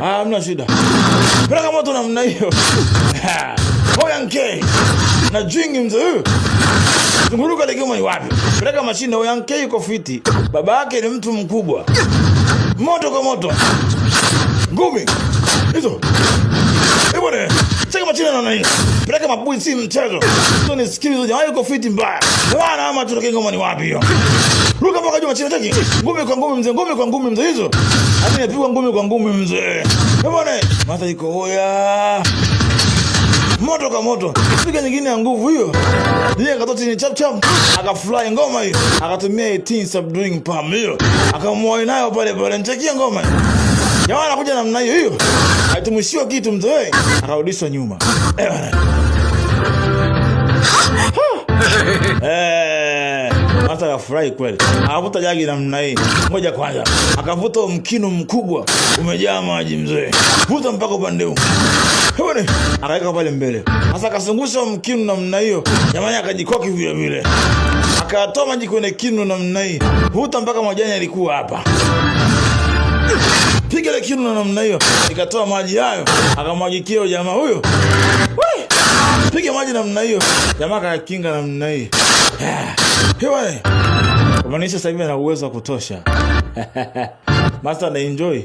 Hamna shida. Peleka moto namna hiyo. Oya nke. Na jingi mzee huyu. Zunguruka Kigoma ni wapi? Peleka mashine. Oya nke yuko fiti. Baba yake ni mtu mkubwa. Moto kwa moto. Ngumi. Hizo. Ebone. Cheka mashine na nini? Peleka mabui si mchezo. Hizo ni skills za yuko fiti mbaya. Bwana ama tu Kigoma ni wapi hiyo? Ruka mpaka juu mashine taki. Ngumi kwa ngumi mzee, ngumi kwa ngumi mzee hizo. Hadi napigwa ngumi kwa ngumi mzee. Ebone. Mata iko oya. Moto kwa moto. Piga nyingine ya nguvu hiyo. Yeye akatoa chini chap chap. Akafly ngoma hiyo. Akatumia 18 subduing palm hiyo. Akamwoi nayo pale pale. Mchekia ngoma. Jamaa anakuja namna hiyo hiyo. Haitumshiwa kitu mzee. Akarudishwa nyuma. Hata akafurahi kweli. Akavuta jagi namna hii. Ngoja kwanza. Akavuta mkino mkubwa umejaa maji mzee. Vuta mpaka upande huu. Hebu akaweka pale mbele. Sasa akasungusha mkino namna hiyo. Jamani akajikoki vile vile. Akatoa maji kwenye kinu namna hii. Vuta mpaka majani yalikuwa hapa. Piga ile kinu namna hiyo. Ikatoa maji hayo. Akamwagikia jamaa huyo. Piga maji namna hiyo. Jamaa akakinga namna hii. Hewa. Kumaanisha sasa hivi ana uwezo wa kutosha. Master na enjoy.